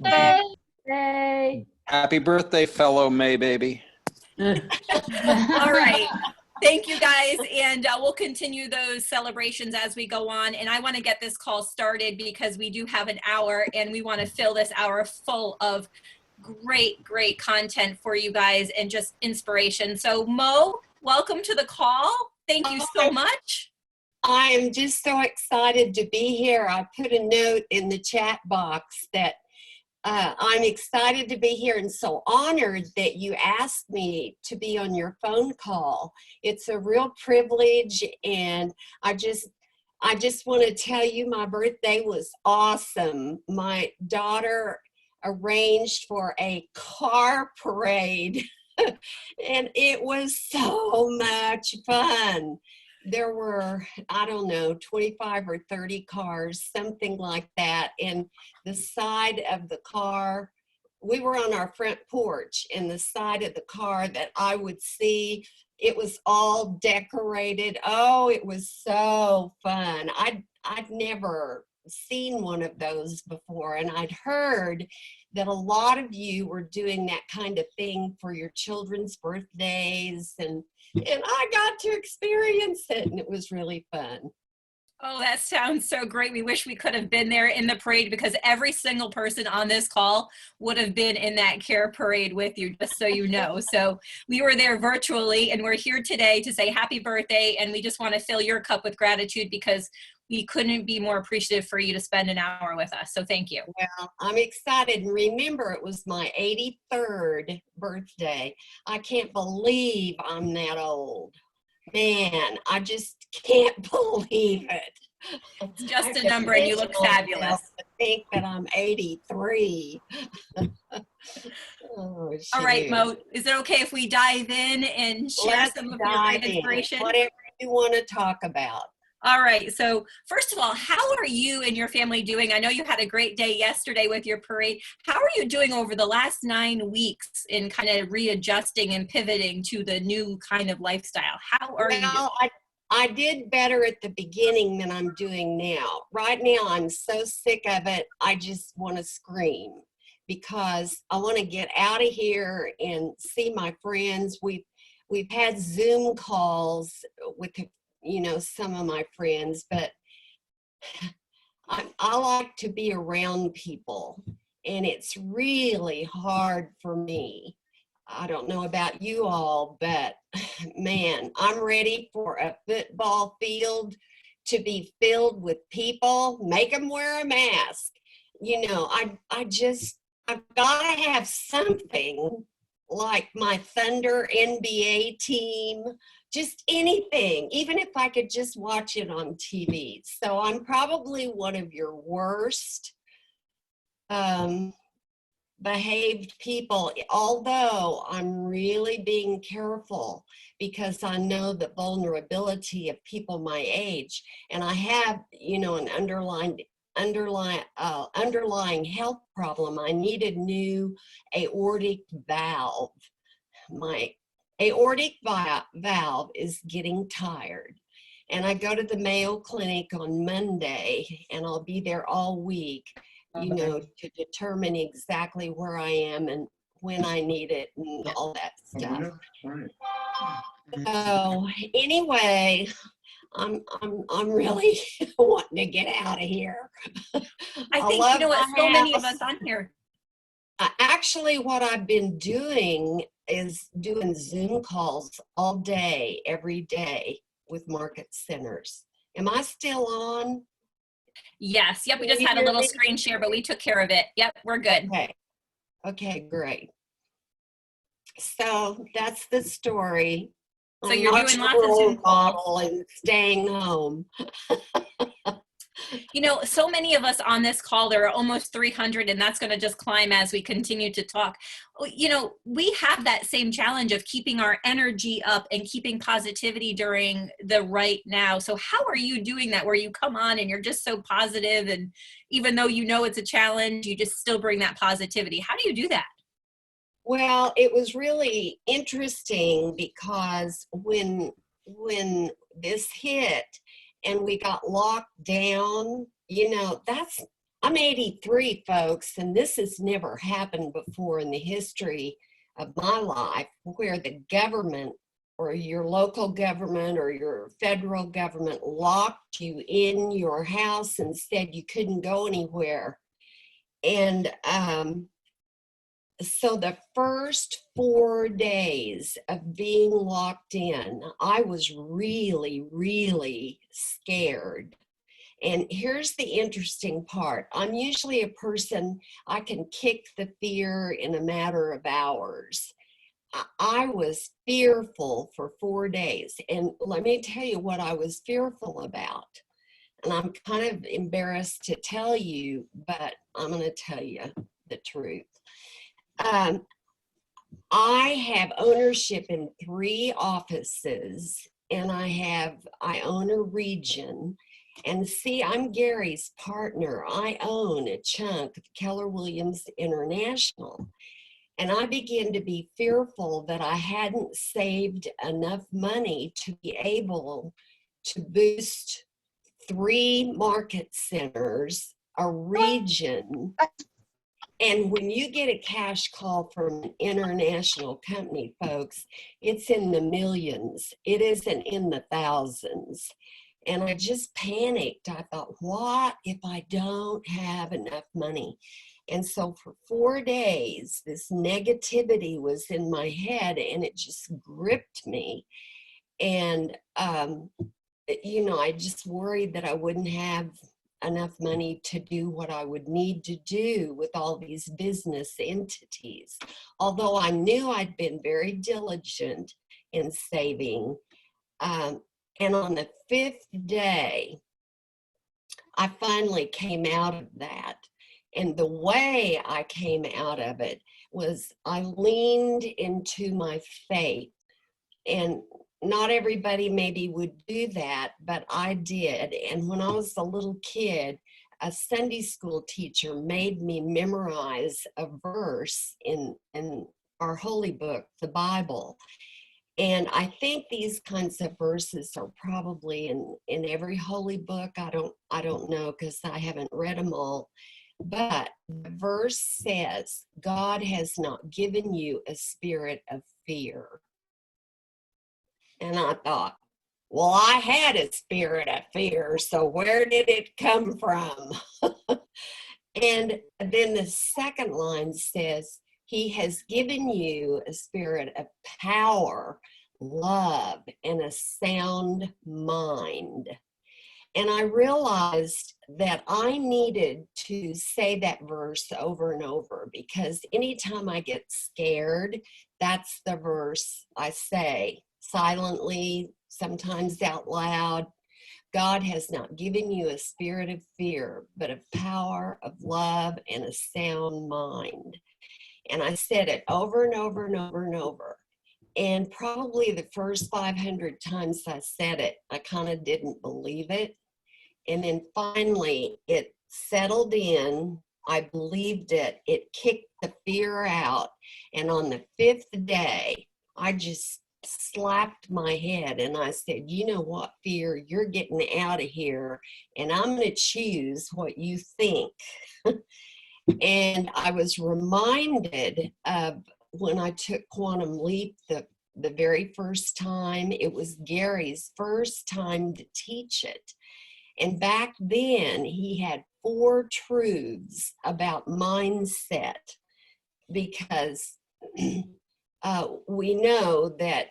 Birthday. Happy birthday, fellow May baby. All right. Thank you guys, and we'll continue those celebrations as we go on. And I want to get this call started because we do have an hour, and we want to fill this hour full of great content for you guys and just inspiration. So Mo, welcome to the call. Thank you so much. I am just so excited to be here. I put a note in the chat box that I'm excited to be here and so honored that you asked me to be on your phone call. It's a real privilege, and I just want to tell you my birthday was awesome. My daughter arranged for a car parade and it was so much fun. There were, I don't know, 25 or 30 cars, something like that. And the side of the car, we were on our front porch, and the side of the car that I would see, it was all decorated. Oh, it was so fun. I'd never seen one of those before, and I'd heard that a lot of you were doing that kind of thing for your children's birthdays, and I got to experience it, and it was really fun. Oh, that sounds so great. We wish we could have been there in the parade, because every single person on this call would have been in that care parade with you, just so you know. So we were there virtually, and we're here today to say happy birthday, and we just want to fill your cup with gratitude because we couldn't be more appreciative for you to spend an hour with us. So thank you. Well, I'm excited. And remember, it was my 83rd birthday. I can't believe I'm that old. Man, I just can't believe it. It's just a number, and you look fabulous. I think that I'm 83. All right, Mo, is it okay if we dive in and share some of your great inspiration? Whatever you want to talk about. All right. So first of all, how are you and your family doing? I know you had a great day yesterday with your parade. How are you doing over the last 9 weeks in kind of readjusting and pivoting to the new kind of lifestyle? How are you doing? I did better at the beginning than I'm doing now. Right now, I'm so sick of it, I just want to scream because I want to get out of here and see my friends. We've had Zoom calls with some of my friends, but I like to be around people, and it's really hard for me. I don't know about you all, but man, I'm ready for a football field to be filled with people. Make them wear a mask. I've got to have something like my Thunder NBA team, just anything, even if I could just watch it on TV. So I'm probably one of your worst behaved people, although I'm really being careful because I know the vulnerability of people my age, and I have, an underlying health problem. I need a new aortic valve. My aortic valve is getting tired. And I go to the Mayo Clinic on Monday, and I'll be there all week, to determine exactly where I am and when I need it and all that stuff. So anyway, I'm really wanting to get out of here. I think, so many of us on here. Actually, what I've been doing is doing Zoom calls all day, every day with market centers. Am I still on? Yes. Yep. We just had a little screen share, but we took care of it. Yep. We're good. Okay, great. So that's the story. So you're doing lots of Zoom calls and staying home. So many of us on this call, there are almost 300, and that's going to just climb as we continue to talk. We have that same challenge of keeping our energy up and keeping positivity during the right now. So how are you doing that, where you come on and you're just so positive, and even though it's a challenge, you just still bring that positivity? How do you do that? Well, it was really interesting because when this hit and we got locked down, I'm 83, folks, and this has never happened before in the history of my life, where the government or your local government or your federal government locked you in your house and said you couldn't go anywhere. And so the first 4 days of being locked in, I was really, really scared. And here's the interesting part. I'm usually a person, I can kick the fear in a matter of hours. I was fearful for 4 days. And let me tell you what I was fearful about. And I'm kind of embarrassed to tell you, but I'm going to tell you the truth. I have ownership in 3 offices, and I own a region. And see, I'm Gary's partner. I own a chunk of Keller Williams International. And I began to be fearful that I hadn't saved enough money to be able to boost 3 market centers, a region. And when you get a cash call from an international company, folks, it's in the millions. It isn't in the thousands. And I just panicked. I thought, what if I don't have enough money? And so for 4 days, this negativity was in my head and it just gripped me. And, I just worried that I wouldn't have enough money to do what I would need to do with all these business entities. Although I knew I'd been very diligent in saving. And on the 5th day, I finally came out of that. And the way I came out of it was I leaned into my faith. And not everybody maybe would do that, but I did. And when I was a little kid, a Sunday school teacher made me memorize a verse in our holy book, the Bible. And I think these kinds of verses are probably in every holy book. I don't know, because I haven't read them all. But the verse says, God has not given you a spirit of fear. And I thought, well, I had a spirit of fear, so where did it come from? And then the second line says, He has given you a spirit of power, love, and a sound mind. And I realized that I needed to say that verse over and over, because anytime I get scared, that's the verse I say silently, sometimes out loud. God has not given you a spirit of fear, but of power, of love, and a sound mind. And I said it over and over and over and over. And probably the first 500 times I said it, I kind of didn't believe it. And then finally it settled in. I believed it. It kicked the fear out. And on the 5th day, I just slapped my head and I said, you know what, fear, you're getting out of here, and I'm going to choose what you think. And I was reminded of when I took Quantum Leap the very first time. It was Gary's first time to teach it. And back then he had 4 truths about mindset, because we know that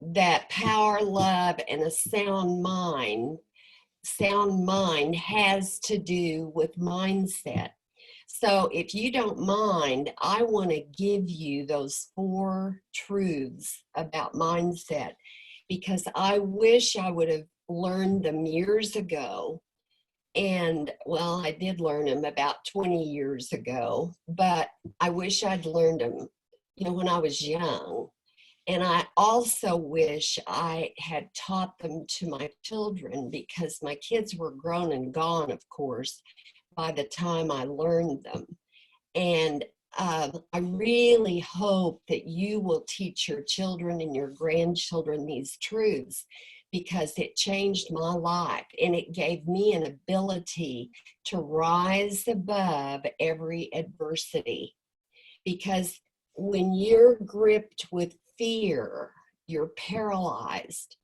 that power, love, and a sound mind has to do with mindset. So if you don't mind, I want to give you those 4 truths about mindset, because I wish I would have learned them years ago. And well, I did learn them about 20 years ago, but I wish I'd learned them, when I was young. And I also wish I had taught them to my children, because my kids were grown and gone, of course, by the time I learned them. And I really hope that you will teach your children and your grandchildren these truths, because it changed my life and it gave me an ability to rise above every adversity. Because when you're gripped with fear, you're paralyzed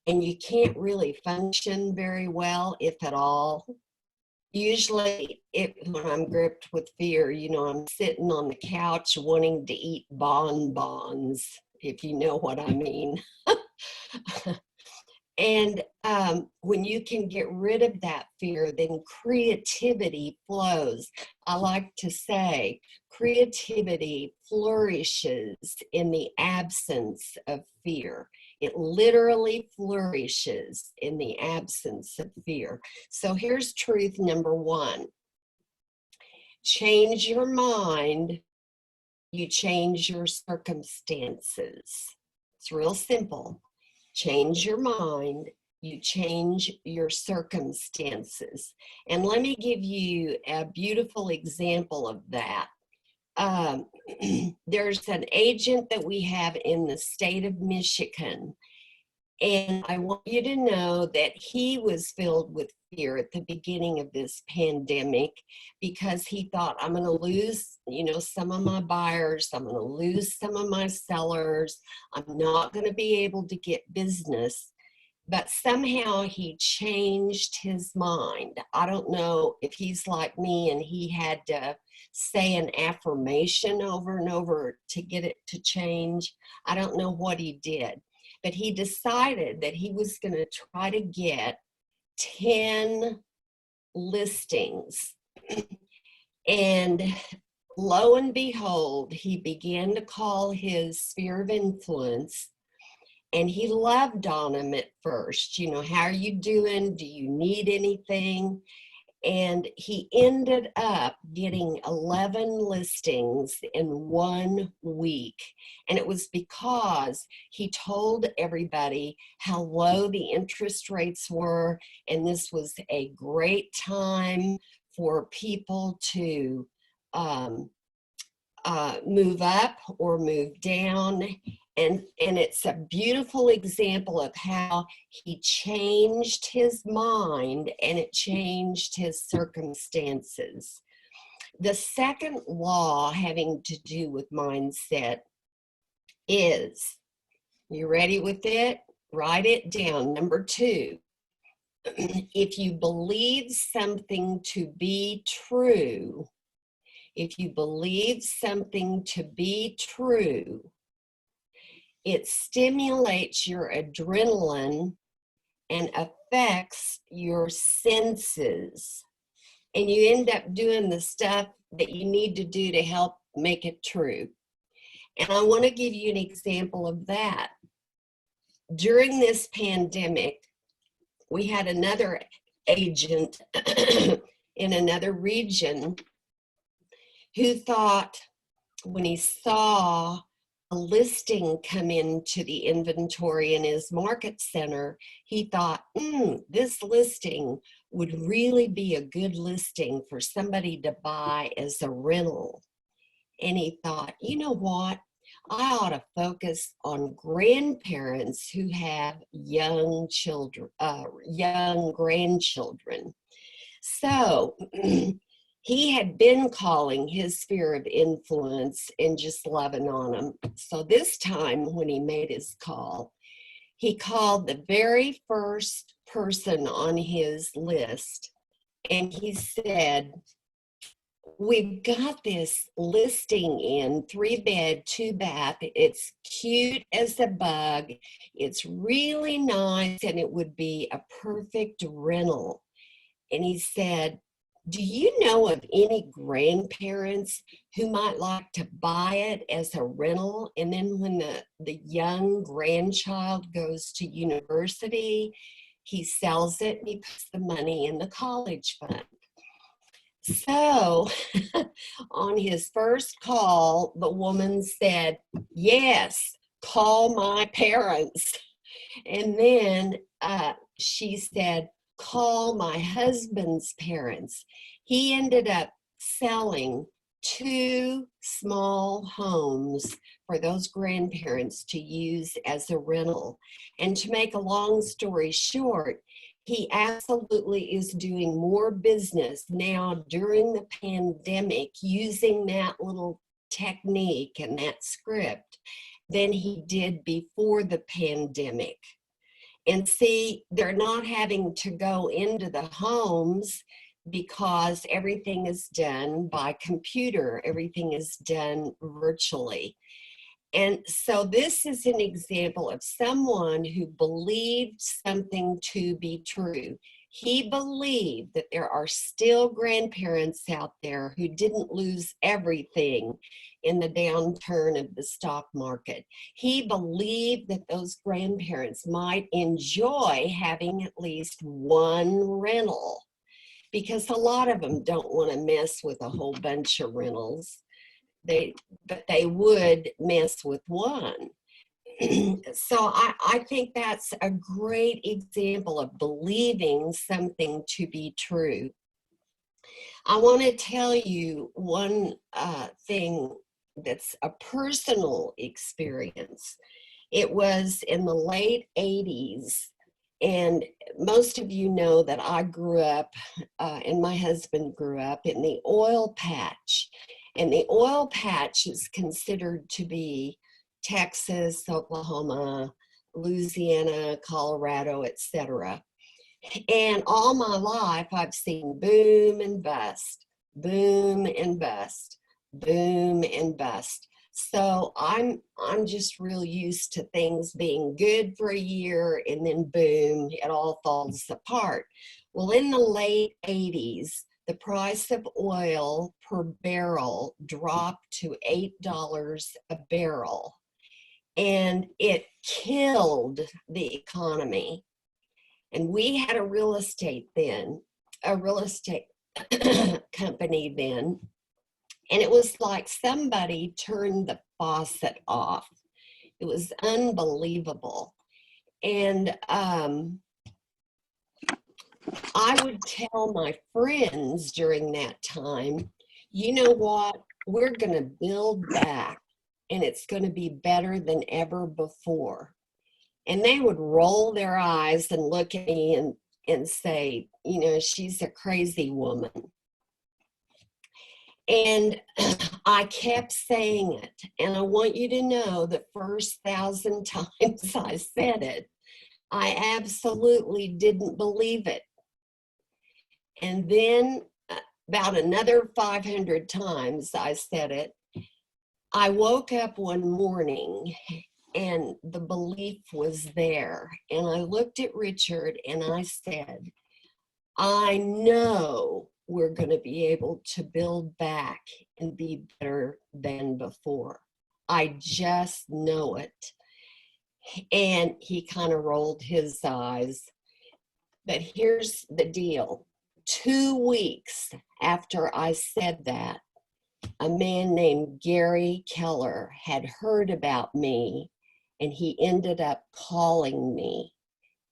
and you can't really function very well, if at all. Usually, when I'm gripped with fear, I'm sitting on the couch wanting to eat bonbons, if you know what I mean. And when you can get rid of that fear, then creativity flows. I like to say creativity flourishes in the absence of fear. It literally flourishes in the absence of fear. So here's truth number one. Change your mind, you change your circumstances. It's real simple. Change your mind, you change your circumstances. And let me give you a beautiful example of that. There's an agent that we have in the state of Michigan, and I want you to know that he was filled with fear at the beginning of this pandemic because he thought, I'm going to lose, some of my buyers. I'm going to lose some of my sellers. I'm not going to be able to get business. But somehow he changed his mind. I don't know if he's like me and he had to say an affirmation over and over to get it to change. I don't know what he did. But he decided that he was going to try to get 10 listings. And lo and behold, he began to call his sphere of influence, and he loved on him at first. How are you doing? Do you need anything? And he ended up getting 11 listings in 1 week. And it was because he told everybody how low the interest rates were. And this was a great time for people to move up or move down. And it's a beautiful example of how he changed his mind and it changed his circumstances. The second law having to do with mindset is, you ready with it? Write it down. Number 2, if you believe something to be true, if you believe something to be true, it stimulates your adrenaline and affects your senses. And you end up doing the stuff that you need to do to help make it true. And I want to give you an example of that. During this pandemic, we had another agent in another region who thought, when he saw a listing come into the inventory in his market center, he thought, this listing would really be a good listing for somebody to buy as a rental. And he thought, you know what? I ought to focus on grandparents who have young children, young grandchildren. So he had been calling his sphere of influence and just loving on him. So this time when he made his call, he called the very first person on his list and he said, we've got this listing in 3-bed, 2-bath. It's cute as a bug. It's really nice and it would be a perfect rental. And he said, do you know of any grandparents who might like to buy it as a rental? And then when the young grandchild goes to university, he sells it and he puts the money in the college fund. So on his first call, the woman said, yes, call my parents. And then she said, call my husband's parents. He ended up selling 2 small homes for those grandparents to use as a rental. And to make a long story short, he absolutely is doing more business now during the pandemic using that little technique and that script than he did before the pandemic. And see, they're not having to go into the homes because everything is done by computer, everything is done virtually. And so this is an example of someone who believed something to be true. He believed that there are still grandparents out there who didn't lose everything in the downturn of the stock market. He believed that those grandparents might enjoy having at least one rental, because a lot of them don't want to mess with a whole bunch of rentals. But they would mess with one. So I think that's a great example of believing something to be true. I want to tell you one thing that's a personal experience. It was in the late 80s. And most of you know that I grew up, and my husband grew up in the oil patch. And the oil patch is considered to be Texas, Oklahoma, Louisiana, Colorado, etc. And all my life, I've seen boom and bust, boom and bust, boom and bust. So I'm just real used to things being good for a year and then boom, it all falls apart. Well, in the late 80s, the price of oil per barrel dropped to $8 a barrel, and it killed the economy. And we had a real estate company then, and it was like somebody turned the faucet off. It was unbelievable. And I would tell my friends during that time, you know what, we're going to build back and it's going to be better than ever before. And they would roll their eyes and look at me and say, you know, she's a crazy woman. And I kept saying it. And I want you to know the first 1,000 times I said it, I absolutely didn't believe it. And then about another 500 times I said it, I woke up one morning and the belief was there. And I looked at Richard and I said, I know we're going to be able to build back and be better than before. I just know it. And he kind of rolled his eyes. But here's the deal. 2 weeks after I said that, a man named Gary Keller had heard about me, and he ended up calling me.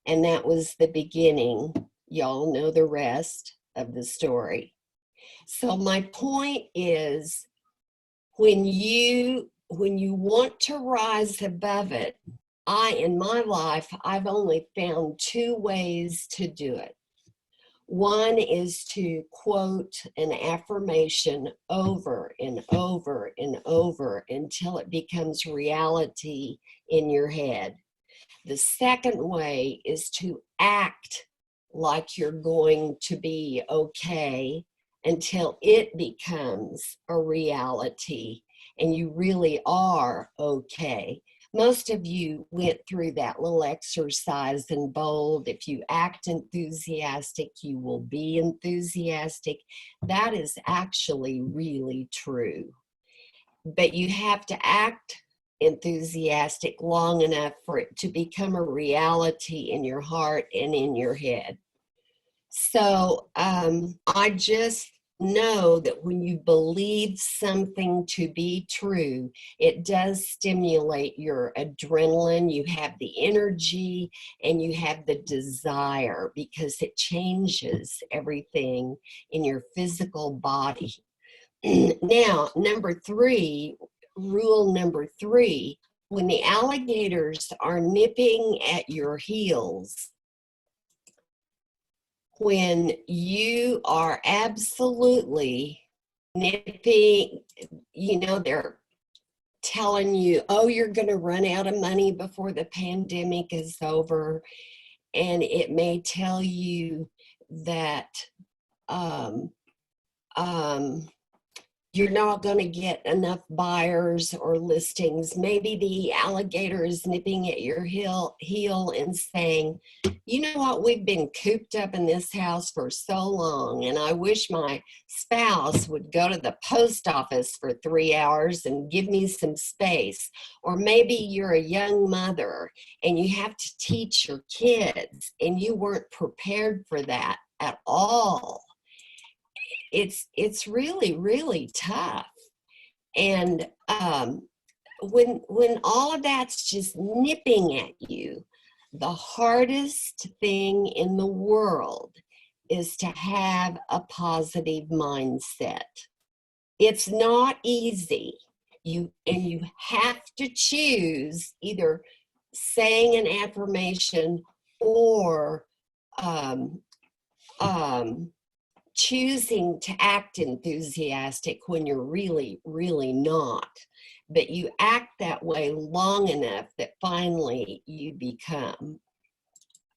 And that was the beginning. Y'all know the rest of the story. So my point is, when you want to rise above it, in my life, I've only found 2 ways to do it. One is to quote an affirmation over and over and over until it becomes reality in your head. The second way is to act like you're going to be okay until it becomes a reality and you really are okay. Most of you went through that little exercise in bold. If you act enthusiastic, you will be enthusiastic. That is actually really true. But you have to act enthusiastic long enough for it to become a reality in your heart and in your head. So I just know that when you believe something to be true, it does stimulate your adrenaline, you have the energy, and you have the desire, because it changes everything in your physical body. Now, rule number 3, when the alligators are nipping at your heels, when you are absolutely nipping, they're telling you, oh, you're going to run out of money before the pandemic is over. And it may tell you that you're not going to get enough buyers or listings. Maybe the alligator is nipping at your heel and saying, you know what, we've been cooped up in this house for so long, and I wish my spouse would go to the post office for 3 hours and give me some space. Or maybe you're a young mother and you have to teach your kids and you weren't prepared for that at all. It's really, really tough. And when all of that's just nipping at you, the hardest thing in the world is to have a positive mindset. It's not easy. You have to choose either saying an affirmation or choosing to act enthusiastic when you're really, really not. But you act that way long enough that finally you become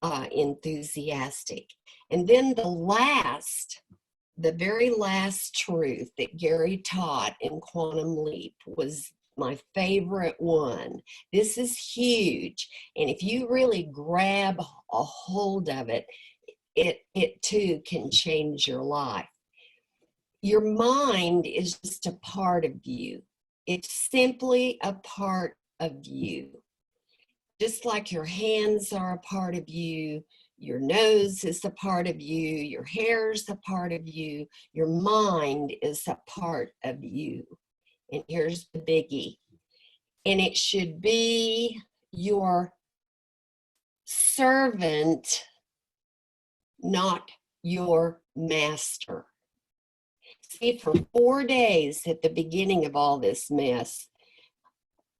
enthusiastic. And then the very last truth that Gary taught in Quantum Leap was my favorite one. This is huge. And if you really grab a hold of it, it too can change your life. Your mind is just a part of you. It's simply a part of you. Just like your hands are a part of you, your nose is a part of you, your hair is a part of you, your mind is a part of you. And here's the biggie. And it should be your servant, not your master. See, for 4 days at the beginning of all this mess,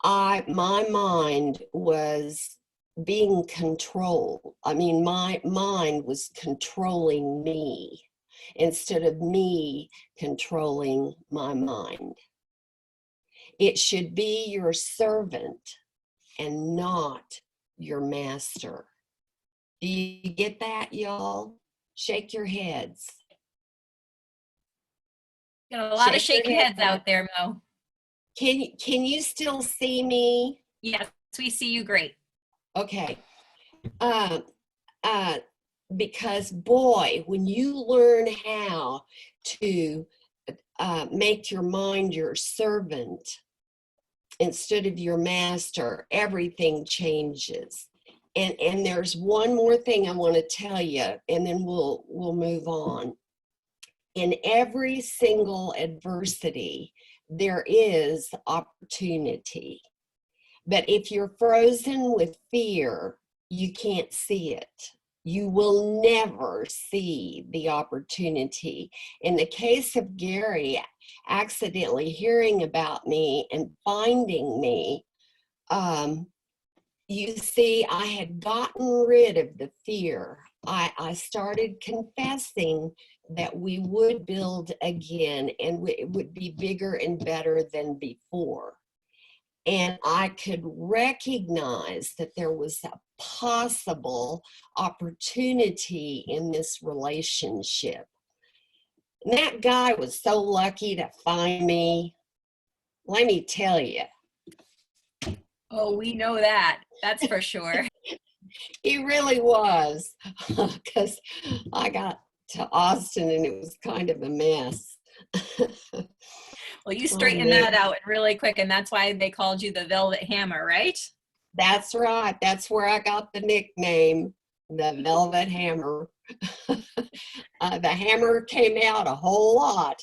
my mind was being controlled. I mean, my mind was controlling me instead of me controlling my mind. It should be your servant and not your master. Do you get that, y'all? Shake your heads. Got a lot of Shake your shaking head. heads out there, Mo. Can you still see me? Yes, we see you great. Okay. Because boy, when you learn how to make your mind your servant instead of your master, everything changes. And there's one more thing I want to tell you, and then we'll move on. In every single adversity, there is opportunity. But if you're frozen with fear, you can't see it. You will never see the opportunity. In the case of Gary accidentally hearing about me and finding me, you see, I had gotten rid of the fear. I started confessing that we would build again and it would be bigger and better than before. And I could recognize that there was a possible opportunity in this relationship. And that guy was so lucky to find me. Let me tell you. Oh, we know that. That's for sure. He really was, because I got to Austin and it was kind of a mess. Well, you straightened that out really quick, and that's why they called you the Velvet Hammer, right? That's right. That's where I got the nickname, the Velvet Hammer. The hammer came out a whole lot.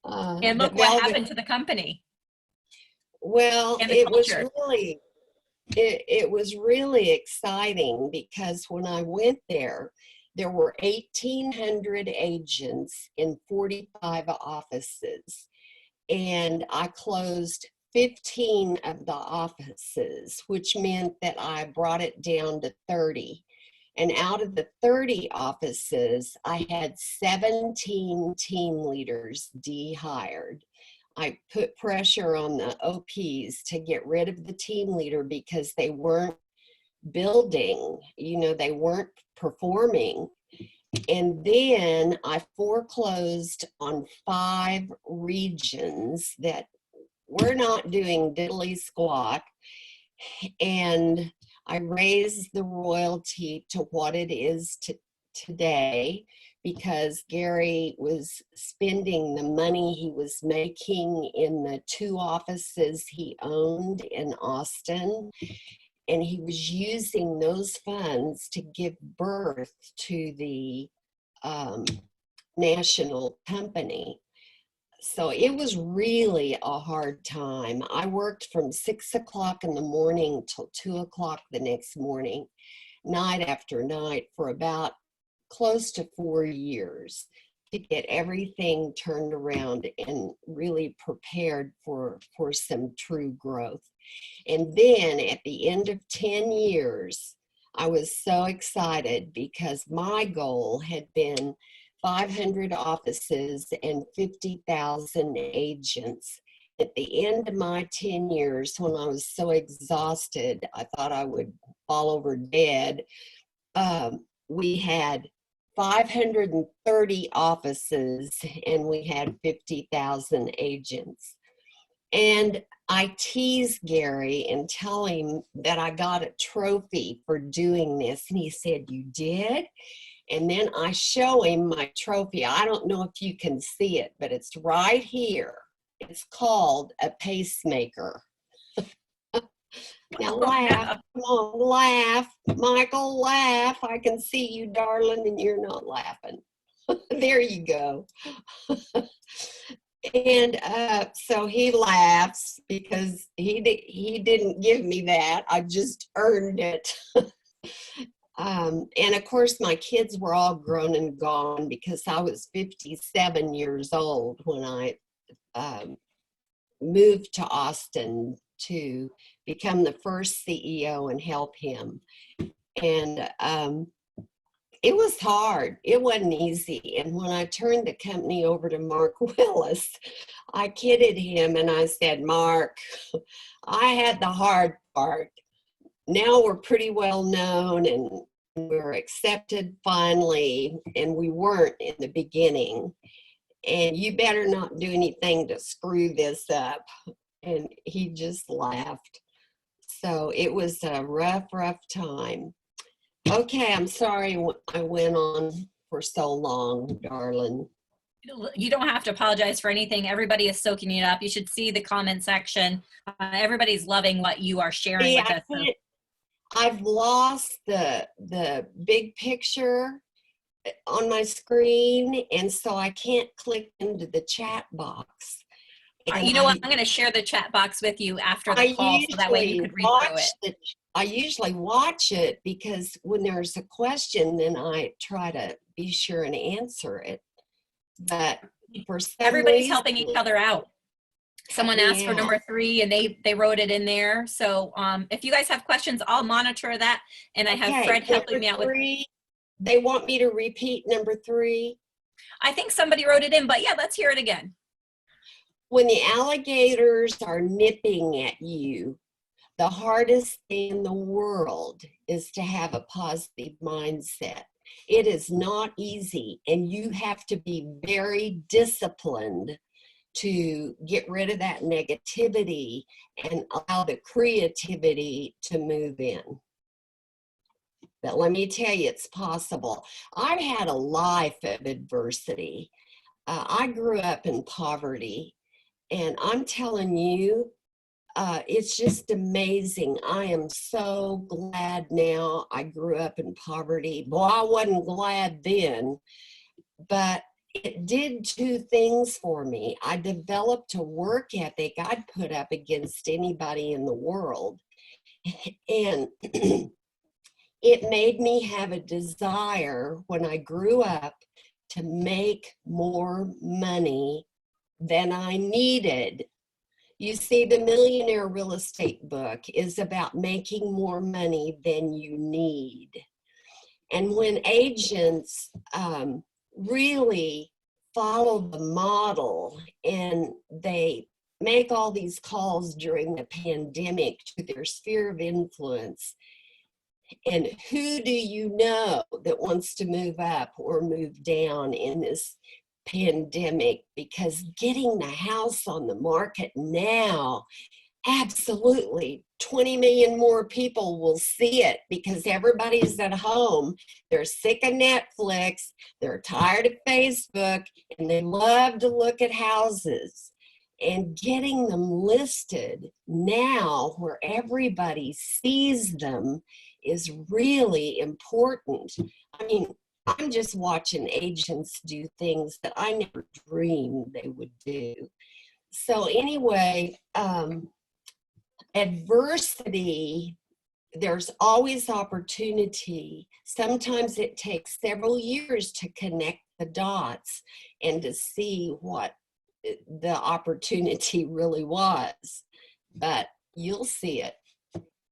And look what happened to the company. Well, and the culture. It was really exciting because when I went there, there were 1,800 agents in 45 offices, and I closed 15 of the offices, which meant that I brought it down to 30. And out of the 30 offices, I had 17 team leaders dehired. I put pressure on the OPs to get rid of the team leader because they weren't building, they weren't performing. And then I foreclosed on 5 regions that were not doing diddly squat. And I raised the royalty to what it is today, because Gary was spending the money he was making in the 2 offices he owned in Austin, and he was using those funds to give birth to the national company. So it was really a hard time. I worked from 6 o'clock in the morning till 2 o'clock the next morning, night after night, for about close to 4 years to get everything turned around and really prepared for some true growth. And then at the end of 10 years, I was so excited because my goal had been 500 offices and 50,000 agents. At the end of my 10 years, when I was so exhausted, I thought I would fall over dead. We had 530 offices and we had 50,000 agents. And I tease Gary and tell him that I got a trophy for doing this. And he said, "You did?" And then I show him my trophy. I don't know if you can see it, but it's right here. It's called a pacemaker. Now laugh, come on, laugh. Michael, laugh. I can see you, darling, and you're not laughing. There you go. And so he laughs because he didn't give me that. I just earned it. And of course, my kids were all grown and gone because I was 57 years old when I moved to Austin to become the first CEO and help him. And it was hard. It wasn't easy. And when I turned the company over to Mark Willis, I kidded him and I said, "Mark, I had the hard part. Now we're pretty well known and we're accepted finally, and we weren't in the beginning. And you better not do anything to screw this up." And he just laughed. So it was a rough time. Okay, I'm sorry I went on for so long, darling. You don't have to apologize for anything. Everybody is soaking it up. You should see the comment section. Everybody's loving what you are sharing with us. I've lost the big picture on my screen, and so I can't click into the chat box. You know what? I'm going to share the chat box with you after the call, so that way you could read through it. I usually watch it because when there's a question, then I try to be sure and answer it. But for some everybody's reason, helping each other out. Someone asked for number 3 and they wrote it in there. So if you guys have questions, I'll monitor that. And I have Fred helping me out with. They want me to repeat number 3. I think somebody wrote it in, but yeah, let's hear it again. When the alligators are nipping at you, the hardest thing in the world is to have a positive mindset. It is not easy, and you have to be very disciplined to get rid of that negativity and allow the creativity to move in. But let me tell you, it's possible. I've had a life of adversity. I grew up in poverty, and I'm telling you, it's just amazing. I am so glad now I grew up in poverty. Well, I wasn't glad then, but it did 2 things for me. I developed a work ethic I'd put up against anybody in the world. And It made me have a desire when I grew up to make more money than I needed. You see, the Millionaire Real Estate book is about making more money than you need. And when agents really follow the model and they make all these calls during the pandemic to their sphere of influence, and who do you know that wants to move up or move down in this pandemic? Because getting the house on the market now, absolutely 20 million more people will see it because everybody's at home. They're sick of Netflix, they're tired of Facebook, and they love to look at houses. And getting them listed now where everybody sees them is really important. I mean, I'm just watching agents do things that I never dreamed they would do. So anyway, adversity, there's always opportunity. Sometimes it takes several years to connect the dots and to see what the opportunity really was, but you'll see it.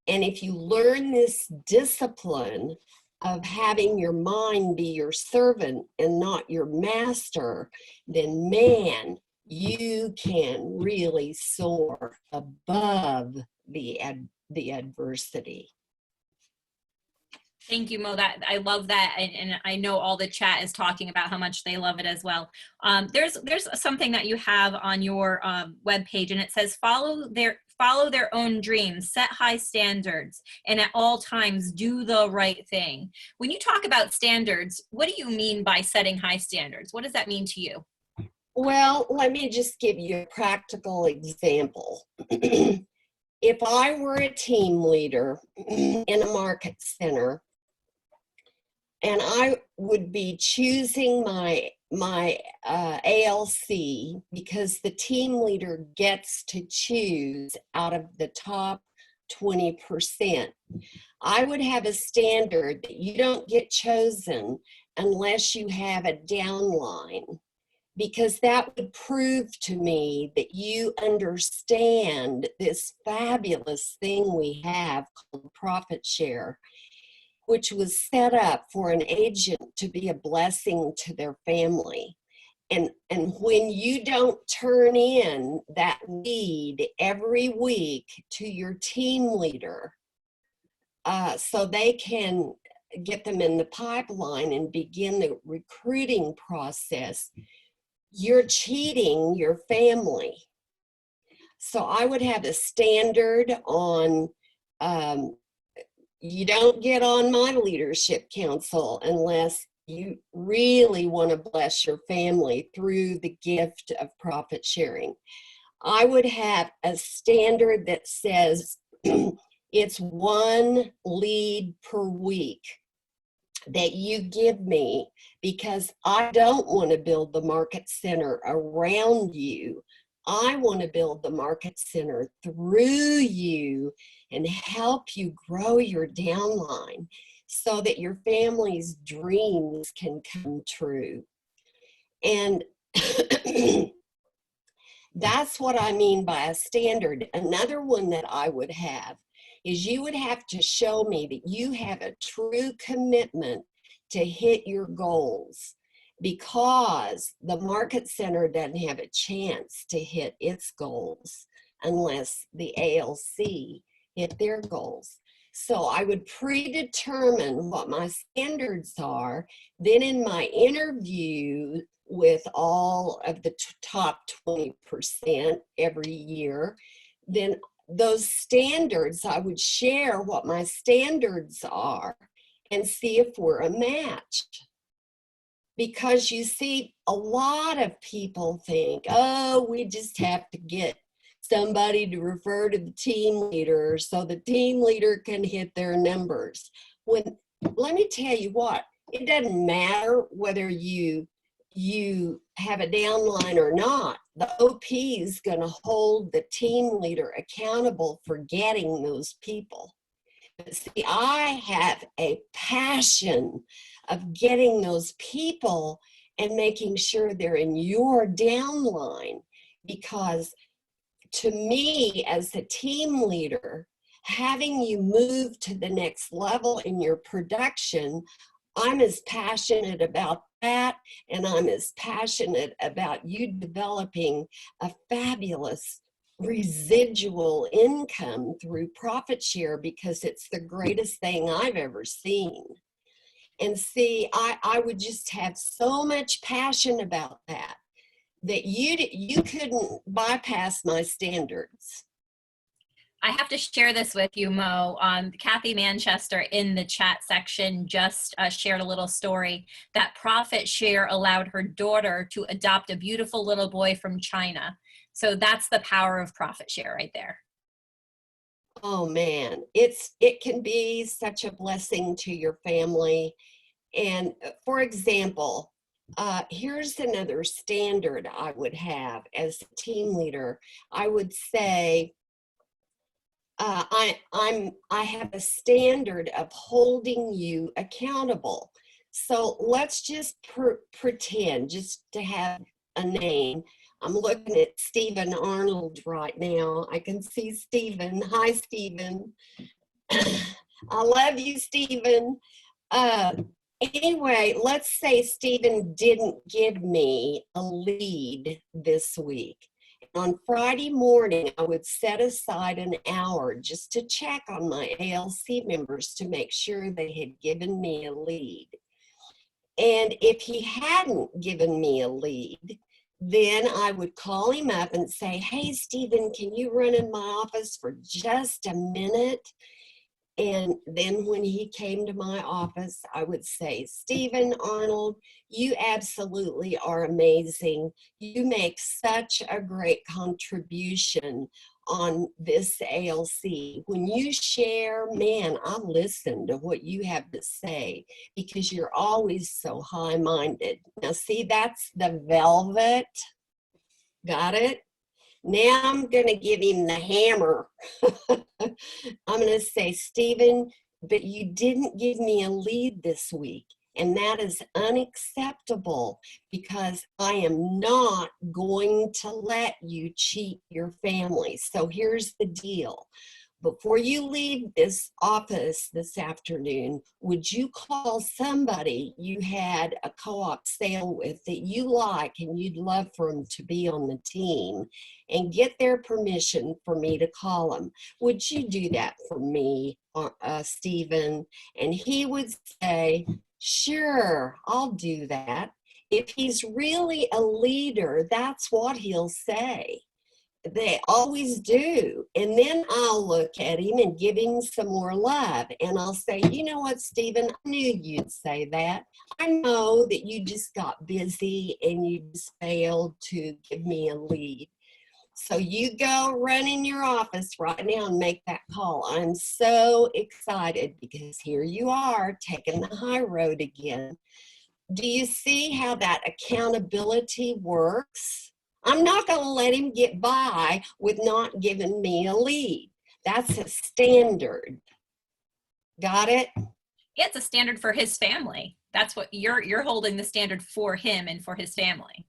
And if you learn this discipline of having your mind be your servant and not your master, then man, you can really soar above the adversity. Thank you, Mo. That I love that, and I know all the chat is talking about how much they love it as well. There's something that you have on your webpage, and it says follow their own dreams, set high standards, and at all times do the right thing. When you talk about standards, what do you mean by setting high standards? What does that mean to you? Well, let me just give you a practical example. If I were a team leader in a market center, and I would be choosing my ALC because the team leader gets to choose out of the top 20%. I would have a standard that you don't get chosen unless you have a downline, because that would prove to me that you understand this fabulous thing we have called profit share, which was set up for an agent to be a blessing to their family. And when you don't turn in that lead every week to your team leader, so they can get them in the pipeline and begin the recruiting process, you're cheating your family. So I would have a standard on, you don't get on my leadership council unless you really want to bless your family through the gift of profit sharing. I would have a standard that says it's one lead per week that you give me, because I don't want to build the market center around you. I want to build the market center through you and help you grow your downline so that your family's dreams can come true. And that's what I mean by a standard. Another one that I would have is you would have to show me that you have a true commitment to hit your goals, because the market center doesn't have a chance to hit its goals unless the ALC hit their goals. So I would predetermine what my standards are. Then in my interview with all of the top 20% every year, then those standards, I would share what my standards are and see if we're a match. Because you see, a lot of people think, oh, we just have to get somebody to refer to the team leader so the team leader can hit their numbers. When, let me tell you what, it doesn't matter whether you have a downline or not. The OP is going to hold the team leader accountable for getting those people. But see, I have a passion of getting those people and making sure they're in your downline, because to me, as a team leader, having you move to the next level in your production, I'm as passionate about that, and I'm as passionate about you developing a fabulous residual income through profit share, because it's the greatest thing I've ever seen. And see, I would just have so much passion about that you couldn't bypass my standards. I have to share this with you, Mo. Kathy Manchester in the chat section just shared a little story that Profit Share allowed her daughter to adopt a beautiful little boy from China. So that's the power of Profit Share right there. Oh man, it can be such a blessing to your family. And for example, here's another standard I would have as a team leader. I would say, I have a standard of holding you accountable. So let's just pretend, just to have a name. I'm looking at Stephen Arnold right now. I can see Stephen. Hi, Stephen. I love you, Stephen. Anyway, let's say Stephen didn't give me a lead this week. On Friday morning, I would set aside an hour just to check on my ALC members to make sure they had given me a lead. And if he hadn't given me a lead, then I would call him up and say, hey, Stephen, can you run in my office for just a minute? And then when he came to my office, I would say, Stephen Arnold, you absolutely are amazing. You make such a great contribution on this ALC. When you share, man, I listen to what you have to say because you're always so high-minded. Now, see, that's the velvet. Got it? Now I'm going to give him the hammer. I'm going to say, Stephen, but you didn't give me a lead this week. And that is unacceptable because I am not going to let you cheat your family. So here's the deal. Before you leave this office this afternoon, would you call somebody you had a co-op sale with that you like and you'd love for them to be on the team and get their permission for me to call them? Would you do that for me, Stephen? And he would say, sure, I'll do that. If he's really a leader, that's what he'll say. They always do. And then I'll look at him and give him some more love. And I'll say, you know what, Stephen, I knew you'd say that. I know that you just got busy and you just failed to give me a lead. So you go run in your office right now and make that call. I'm so excited because here you are taking the high road again. Do you see how that accountability works? I'm not going to let him get by with not giving me a lead. That's a standard. Got it? Yeah, it's a standard for his family. That's what you're holding the standard for him and for his family.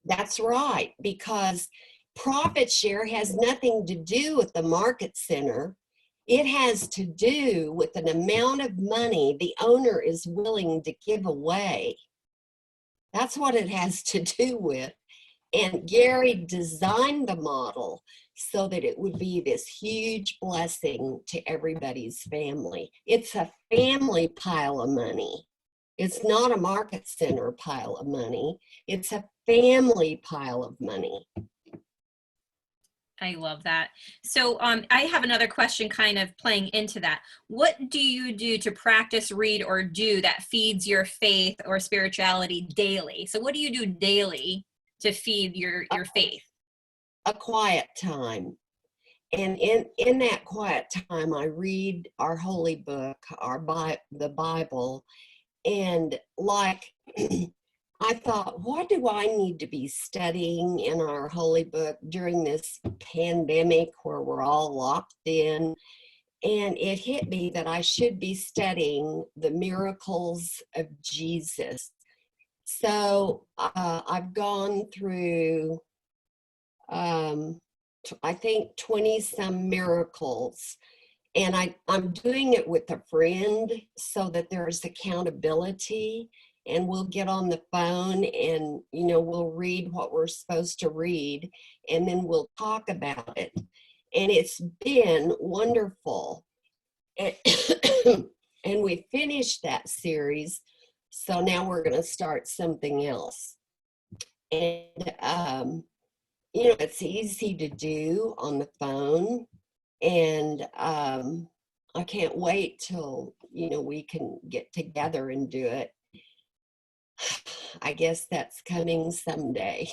That's right, because profit share has nothing to do with the market center. It has to do with an amount of money the owner is willing to give away. That's what it has to do with. And Gary designed the model so that it would be this huge blessing to everybody's family. It's a family pile of money. It's not a market center pile of money. It's a family pile of money. I love that. So I have another question kind of playing into that. What do you do to practice, read, or do that feeds your faith or spirituality daily? So what do you do daily to feed your faith? A quiet time. And in that quiet time, I read our holy book, the Bible. And like, I thought, what do I need to be studying in our holy book during this pandemic where we're all locked in? And it hit me that I should be studying the miracles of Jesus. So I've gone through, I think, 20 some miracles. And I'm doing it with a friend so that there's accountability, and we'll get on the phone and, we'll read what we're supposed to read, and then we'll talk about it. And it's been wonderful. And, and we finished that series. So now we're going to start something else. And, it's easy to do on the phone. And I can't wait till, we can get together and do it. I guess that's coming someday.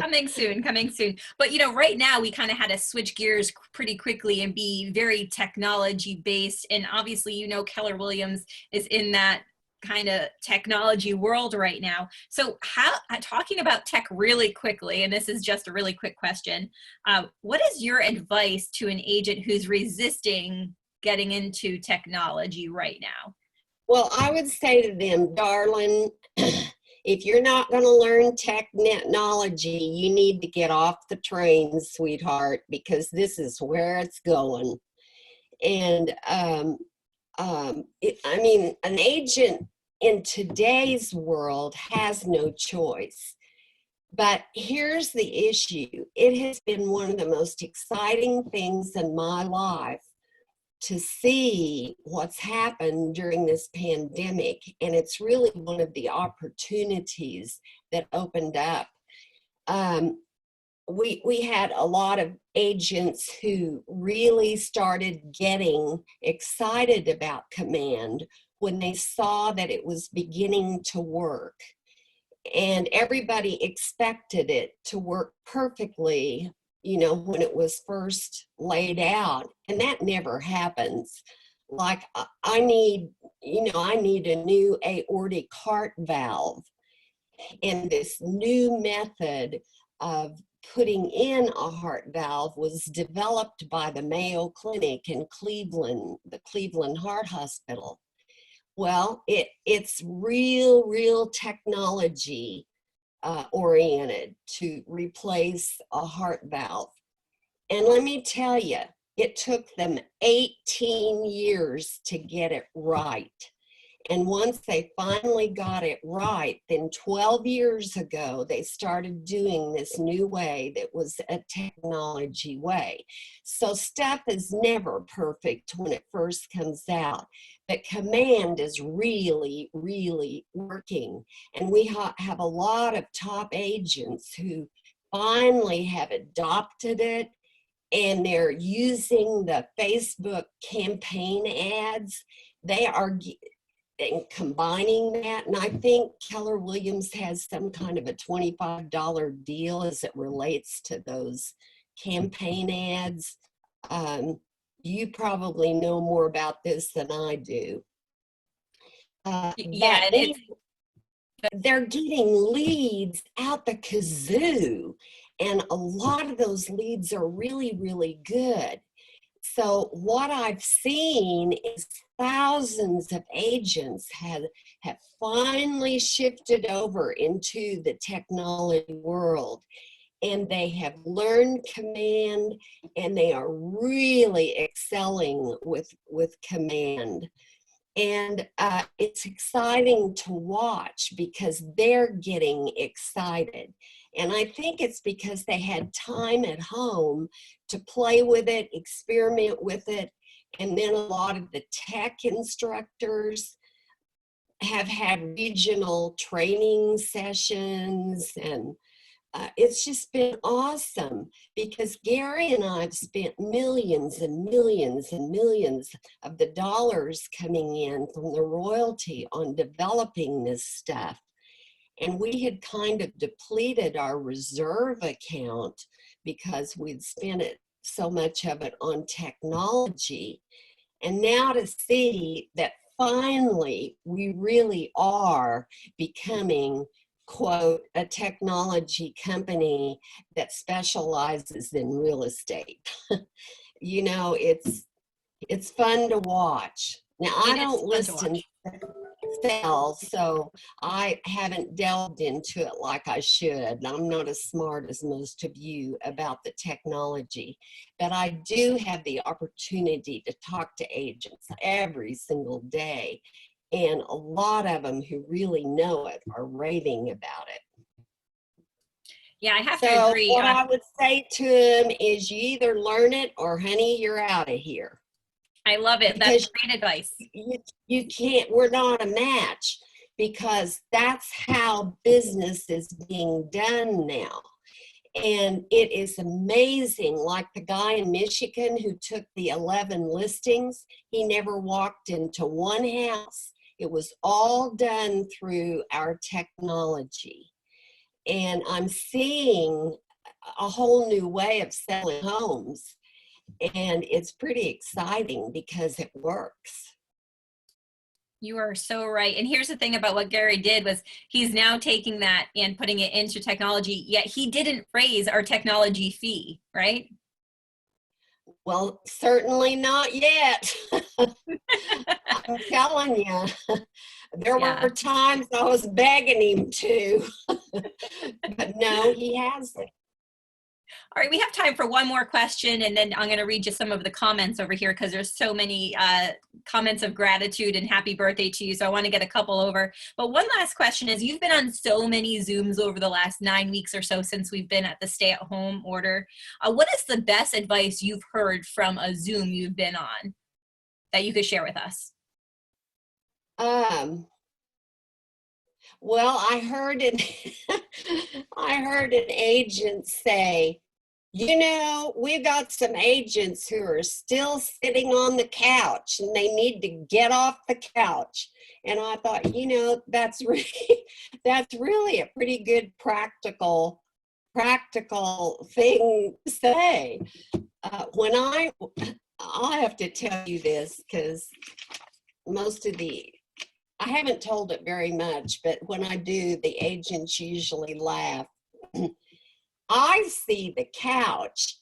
Coming soon, coming soon. But right now we kind of had to switch gears pretty quickly and be very technology based. And obviously, Keller Williams is in that kind of technology world right now. So talking about tech really quickly, and this is just a really quick question, what is your advice to an agent who's resisting getting into technology right now? Well, I would say to them, darling, if you're not going to learn technology, you need to get off the train, sweetheart, because this is where it's going. And an agent in today's world has no choice. But here's the issue. It has been one of the most exciting things in my life to see what's happened during this pandemic. And it's really one of the opportunities that opened up. We had a lot of agents who really started getting excited about Command when they saw that it was beginning to work. And everybody expected it to work perfectly, when it was first laid out. And that never happens. Like I need a new aortic heart valve. And this new method of putting in a heart valve was developed by the Mayo Clinic in Cleveland, the Cleveland Heart Hospital. Well, it's real technology oriented to replace a heart valve. And let me tell you, it took them 18 years to get it right. And once they finally got it right, then 12 years ago, they started doing this new way that was a technology way. So stuff is never perfect when it first comes out, but Command is really working. And we have a lot of top agents who finally have adopted it, and they're using the Facebook campaign ads. They are combining that, and I think Keller Williams has some kind of a $25 deal as it relates to those campaign ads. You probably know more about this than I do. Yeah, they're getting leads out the kazoo, and a lot of those leads are really good. So what I've seen is thousands of agents have finally shifted over into the technology world, and they have learned Command, and they are really excelling with Command. And it's exciting to watch because they're getting excited. And I think it's because they had time at home to play with it, experiment with it. And then a lot of the tech instructors have had regional training sessions, and it's just been awesome because Gary and I have spent millions and millions and millions of the dollars coming in from the royalty on developing this stuff. And we had kind of depleted our reserve account because we'd spent so much of it on technology. And now to see that finally we really are becoming, quote, a technology company that specializes in real estate. It's fun to watch. Now, I It is don't fun to list and watch. sell, so I haven't delved into it like I should. I'm not as smart as most of you about the technology, but I do have the opportunity to talk to agents every single day. And a lot of them who really know it are raving about it. Yeah, I have to So agree. what I would say to them is you either learn it or honey, you're out of here. I love it. That's Because great advice. you can't, we're not a match, because that's how business is being done now. And it is amazing, like the guy in Michigan who took the 11 listings, he never walked into one house. It was all done through our technology. And I'm seeing a whole new way of selling homes. And it's pretty exciting because it works. You are so right. And here's the thing about what Gary did was he's now taking that and putting it into technology, yet he didn't raise our technology fee, right? Well, certainly not yet. I'm telling you, there Yeah. were times I was begging him to, but no, he hasn't. All right, we have time for one more question, and then I'm going to read you some of the comments over here because there's so many comments of gratitude and happy birthday to you. So I want to get a couple over. But one last question is, you've been on so many Zooms over the last 9 weeks or so since we've been at the stay-at-home order. What is the best advice you've heard from a Zoom you've been on that you could share with us? Well, I heard it. I heard an agent say, you know, we've got some agents who are still sitting on the couch and they need to get off the couch. And I thought, you know, that's really a pretty good practical thing to say. When I have to tell you this because I haven't told it very much, but when I do, the agents usually laugh. I see the couch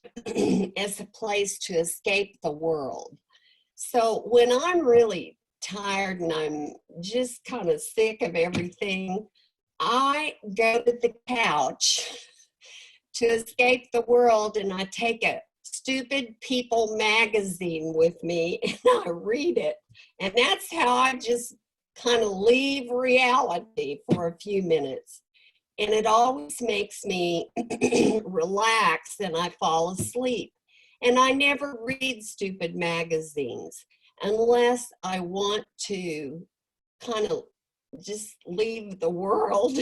as a place to escape the world. So when I'm really tired and I'm just kind of sick of everything, I go to the couch to escape the world, and I take a Stupid People magazine with me and I read it. And that's how I just kind of leave reality for a few minutes. And it always makes me relax and I fall asleep. And I never read stupid magazines unless I want to kind of just leave the world.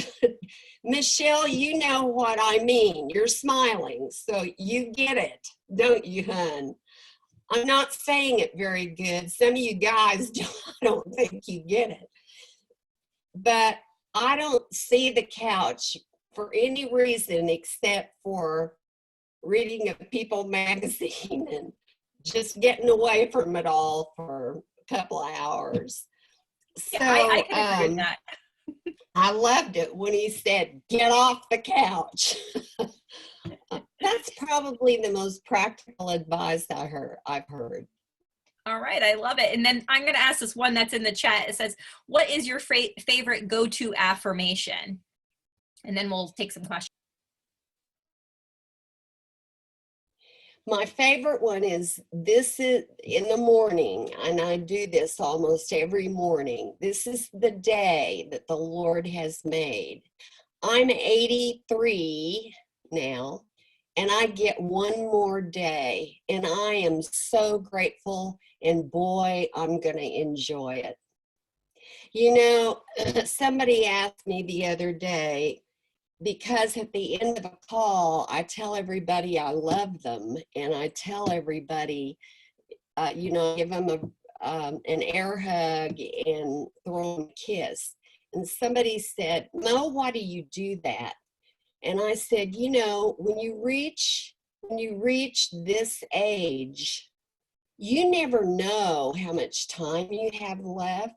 Michelle, you know what I mean. You're smiling, so you get it, don't you, hun? I'm not saying it very good. Some of you guys don't think you get it. But I don't see the couch for any reason except for reading a People magazine and just getting away from it all for a couple of hours. Yeah, So I can agree with that. I loved it when he said, get off the couch. That's probably the most practical advice I've heard. All right, I love it. And then I'm going to ask this one that's in the chat. It says, what is your favorite go-to affirmation? And then we'll take some questions. My favorite one is, this is in the morning, and I do this almost every morning. This is the day that the Lord has made. I'm 83 now, and I get one more day, and I am so grateful, and boy, I'm going to enjoy it. You know, somebody asked me the other day, because at the end of a call, I tell everybody I love them, and I tell everybody, you know, give them an air hug and throw them a kiss. And somebody said, Mo, why do you do that? And I said, you know, when you reach this age, you never know how much time you have left.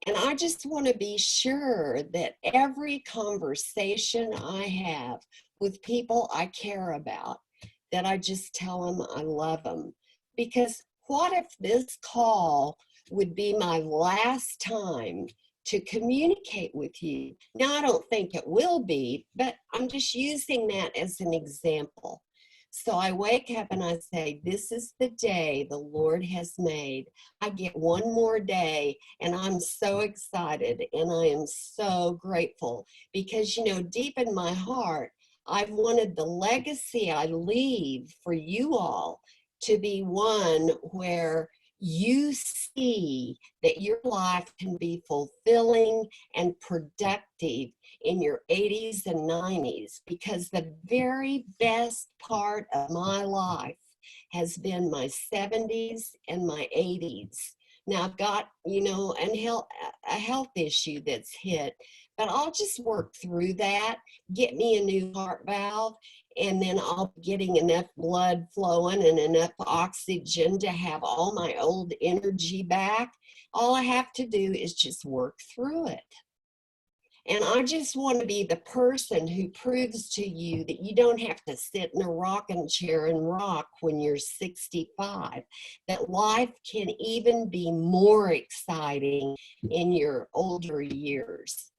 And I just want to be sure that every conversation I have with people I care about, that I just tell them I love them. Because what if this call would be my last time to communicate with you? Now, I don't think it will be, but I'm just using that as an example. So I wake up and I say, this is the day the Lord has made. I get one more day, and I'm so excited and I am so grateful because, you know, deep in my heart, I've wanted the legacy I leave for you all to be one where you see that your life can be fulfilling and productive in your 80s and 90s, because the very best part of my life has been my 70s and my 80s. Now I've got, you know, a health issue that's hit, but I'll just work through that, get me a new heart valve, and then I'll be getting enough blood flowing and enough oxygen to have all my old energy back. All I have to do is just work through it. And I just want to be the person who proves to you that you don't have to sit in a rocking chair and rock when you're 65, that life can even be more exciting in your older years.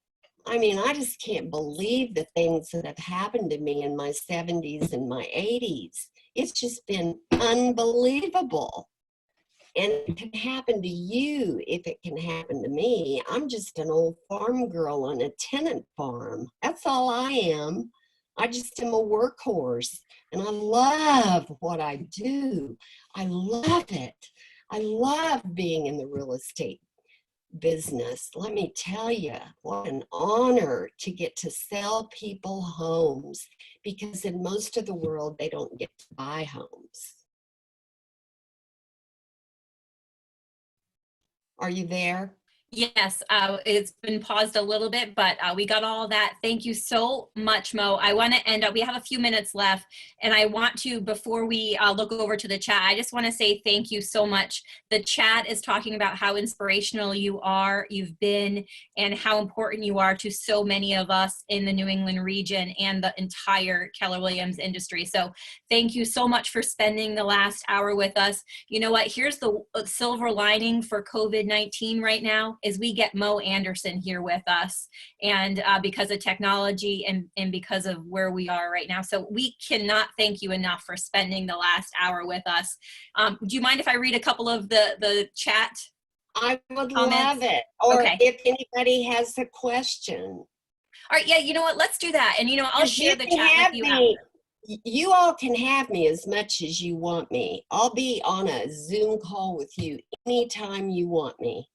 I mean, I just can't believe the things that have happened to me in my 70s and my 80s. It's just been unbelievable. And it can happen to you if it can happen to me. I'm just an old farm girl on a tenant farm. That's all I am. I just am a workhorse. And I love what I do. I love it. I love being in the real estate business. Let me tell you, what an honor to get to sell people homes, because in most of the world, they don't get to buy homes. Are you there? Yes, it's been paused a little bit, but we got all that. Thank you so much, Mo. I want to end up, we have a few minutes left, and I want to, before we look over to the chat, I just want to say thank you so much. The chat is talking about how inspirational you've been, and how important you are to so many of us in the New England region and the entire Keller Williams industry. So thank you so much for spending the last hour with us. You know what? Here's the silver lining for COVID-19 right now, is we get Mo Anderson here with us, and because of technology and because of where we are right now. So we cannot thank you enough for spending the last hour with us. Do you mind if I read a couple of the chat? I would comments? love it. Or Okay. if anybody has a question. All right, yeah, you know what? Let's do that. And, you know, I'll share the chat with you after. You all can have me as much as you want me. I'll be on a Zoom call with you anytime you want me.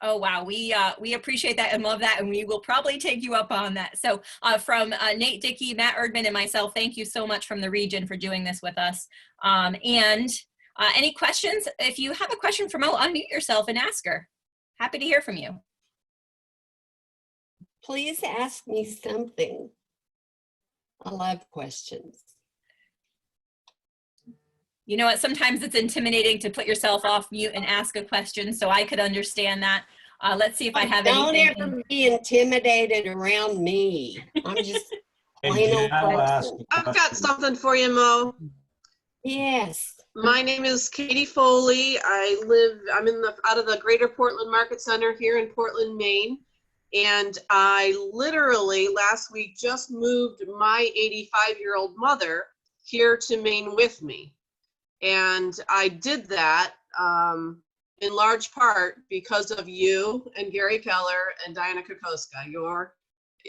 Oh, wow. We appreciate that and love that, and we will probably take you up on that. So from Nate Dickey, Matt Erdman, and myself, thank you so much from the region for doing this with us. And any questions? If you have a question for Mo, unmute yourself and ask her. Happy to hear from you. Please ask me something. I love questions. You know what? Sometimes it's intimidating to put yourself off mute and ask a question, so I could understand that. Let's see if I have anything. Don't ever be intimidated around me. I'm just plain old person. I've got something for you, Mo. Yes. My name is Katie Foley. I'm out of the Greater Portland Market Center here in Portland, Maine. And I literally last week just moved my 85-year-old mother here to Maine with me. And I did that in large part because of you and Gary Keller and Diana Kokoska.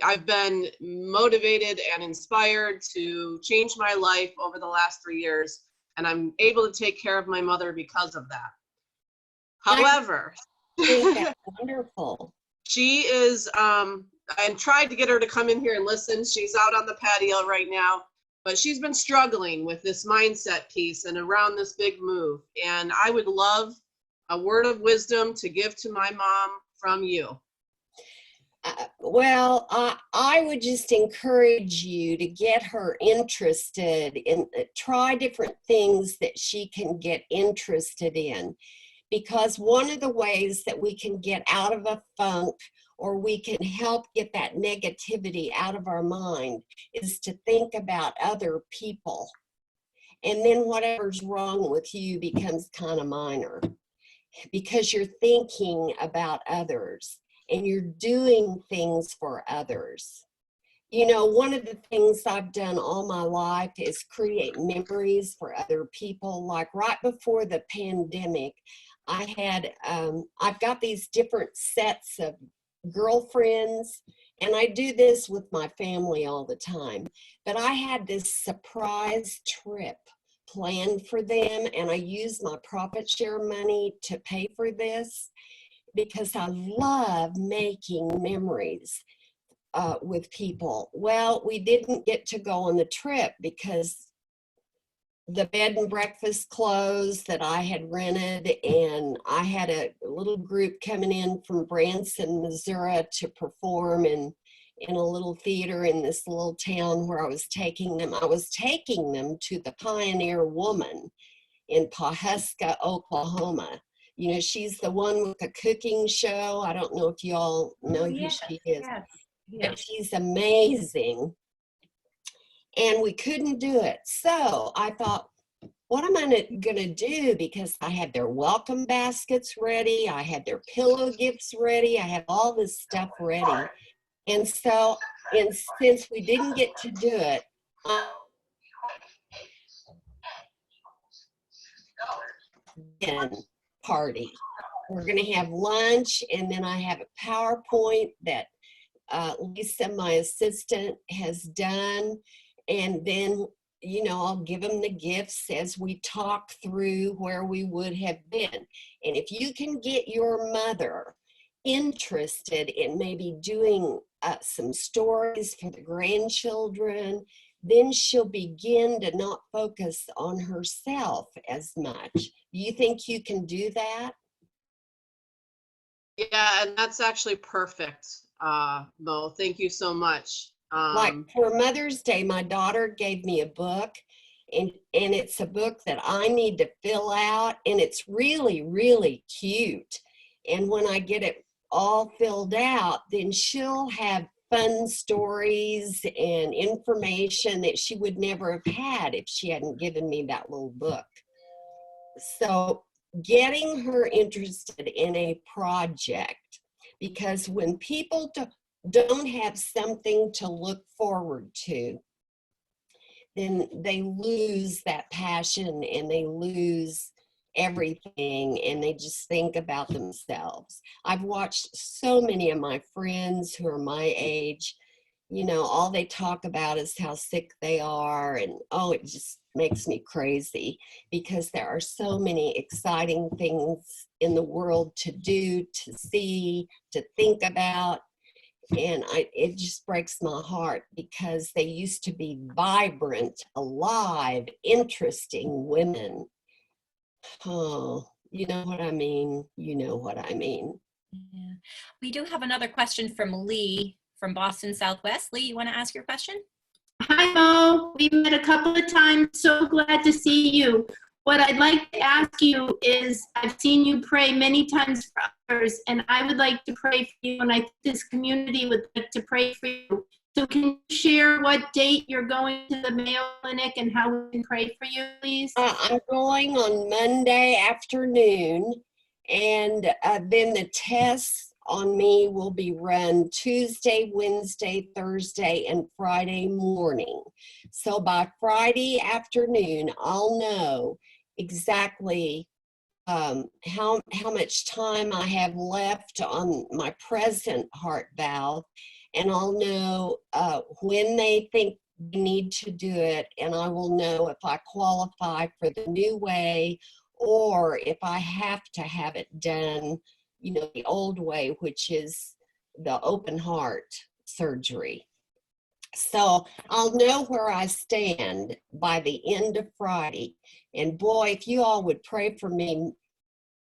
I've been motivated and inspired to change my life over the last 3 years, and I'm able to take care of my mother because of that. However, I think that's wonderful. she is, I tried to get her to come in here and listen. She's out on the patio right now. But she's been struggling with this mindset piece and around this big move. And I would love a word of wisdom to give to my mom from you. Well, I would just encourage you to get her interested in, try different things that she can get interested in. Because one of the ways that we can get out of a funk, or we can help get that negativity out of our mind, is to think about other people. And then whatever's wrong with you becomes kind of minor because you're thinking about others and you're doing things for others. You know, one of the things I've done all my life is create memories for other people. Like right before the pandemic, I've got these different sets of girlfriends, and I do this with my family all the time. But I had this surprise trip planned for them, and I used my profit share money to pay for this because I love making memories with people. Well, we didn't get to go on the trip because the bed and breakfast closed that I had rented, and I had a little group coming in from Branson, Missouri to perform in a little theater in this little town where I was taking them. I was taking them to the Pioneer Woman in Pawhuska, Oklahoma. You know, she's the one with the cooking show. I don't know if you all know who she is. Yes. But she's amazing. And we couldn't do it. So I thought, what am I going to do? Because I had their welcome baskets ready. I had their pillow gifts ready. I had all this stuff ready. And so, and since we didn't get to do it, party. We're going to have lunch, and then I have a PowerPoint that Lisa, my assistant, has done. And then, you know, I'll give them the gifts as we talk through where we would have been. And if you can get your mother interested in maybe doing some stories for the grandchildren, then she'll begin to not focus on herself as much. Do you think you can do that? Yeah, and that's actually perfect, Mo. Thank you so much. Like for Mother's Day, my daughter gave me a book, and it's a book that I need to fill out, and it's really, really cute. And when I get it all filled out, then she'll have fun stories and information that she would never have had if she hadn't given me that little book. So getting her interested in a project, because when people don't have something to look forward to, then they lose that passion and they lose everything, and they just think about themselves. I've watched so many of my friends who are my age, you know, all they talk about is how sick they are, and oh, it just makes me crazy because there are so many exciting things in the world to do, to see, to think about. And it just breaks my heart because they used to be vibrant, alive, interesting women. Oh, you know what I mean? You know what I mean. Yeah. We do have another question from Lee from Boston Southwest. Lee, you want to ask your question? Hi, Mo. We met a couple of times. So glad to see you. What I'd like to ask you is, I've seen you pray many times for others, and I would like to pray for you, and I think this community would like to pray for you. So can you share what date you're going to the Mayo Clinic and how we can pray for you, please? I'm going on Monday afternoon, and then the tests on me will be run Tuesday, Wednesday, Thursday, and Friday morning. So by Friday afternoon, I'll know exactly how much time I have left on my present heart valve, and I'll know when they think they need to do it, and I will know if I qualify for the new way or if I have to have it done, you know, the old way, which is the open heart surgery. So I'll know where I stand by the end of Friday. And boy, if you all would pray for me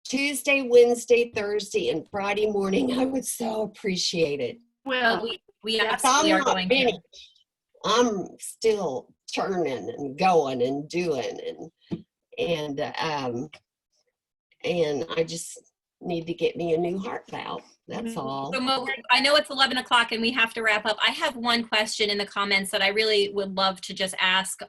Tuesday, Wednesday, Thursday, and Friday morning, I would so appreciate it. Well, we absolutely are going to. I'm still churning and going and doing, and I just need to get me a new heart valve. That's all. So Mo, I know it's 11 o'clock and we have to wrap up. I have one question in the comments that I really would love to just ask.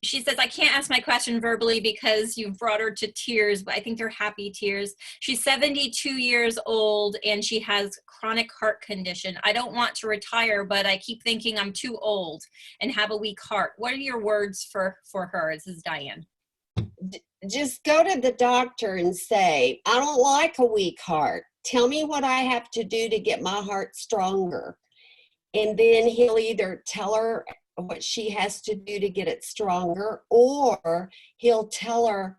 She says, I can't ask my question verbally because you've brought her to tears, but I think they're happy tears. She's 72 years old and she has chronic heart condition. I don't want to retire, but I keep thinking I'm too old and have a weak heart. What are your words for her? This is Diane. Just go to the doctor and say, I don't like a weak heart. Tell me what I have to do to get my heart stronger. And then he'll either tell her what she has to do to get it stronger, or he'll tell her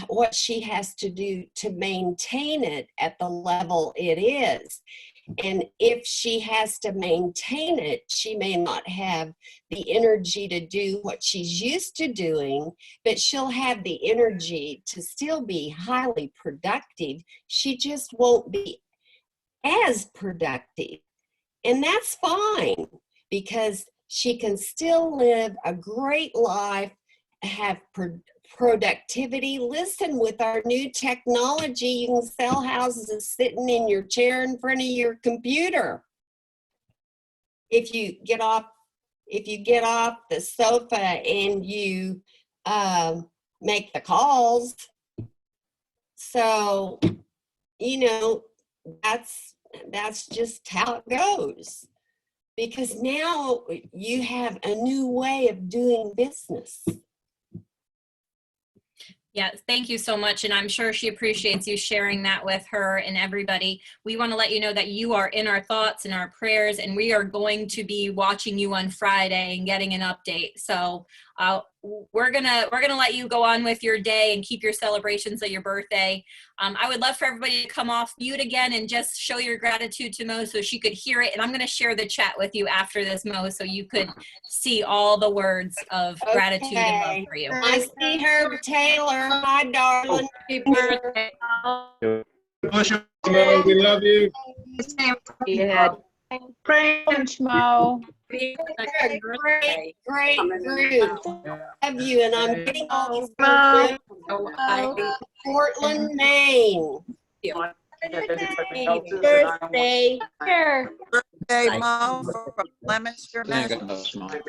what she has to do to maintain it at the level it is. And if she has to maintain it, she may not have the energy to do what she's used to doing, but she'll have the energy to still be highly productive. She just won't be as productive. And that's fine, because she can still live a great life, have productivity. Listen, with our new technology, you can sell houses sitting in your chair in front of your computer. If you get off the sofa and you make the calls. So, you know, that's just how it goes. Because now you have a new way of doing business. Yeah, thank you so much. And I'm sure she appreciates you sharing that with her and everybody. We want to let you know that you are in our thoughts and our prayers, and we are going to be watching you on Friday and getting an update. So we're gonna let you go on with your day and keep your celebrations of your birthday. I would love for everybody to come off mute again and just show your gratitude to Mo so she could hear it. And I'm gonna share the chat with you after this, Mo, so you could see all the words of gratitude and love for you. I see Herb Taylor. Hi, darling. Happy birthday. Mo, we love you. French, Mo. Great group of you, and I'm getting all these Mo. Portland, Maine. Birthday. Here. Birthday, Mo, from Leominster, Ain't got no smile.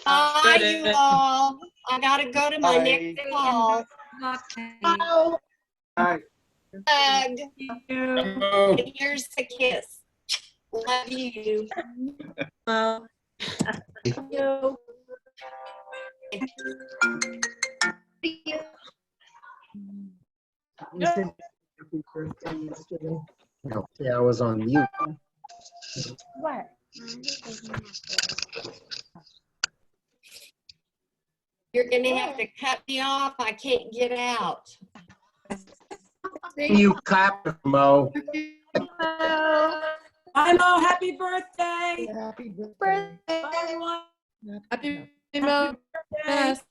Bye, you all. I gotta go to my next call. Mo. Hug. Mo. And here's the kiss. Love you. You. You said happy birthday yesterday. No, yeah, I was on mute. What? You're gonna have to cut me off. I can't get out. You clap, Mo. Hi, Mo. Happy birthday. Happy birthday. Bye, everyone. Happy Mo. Yes.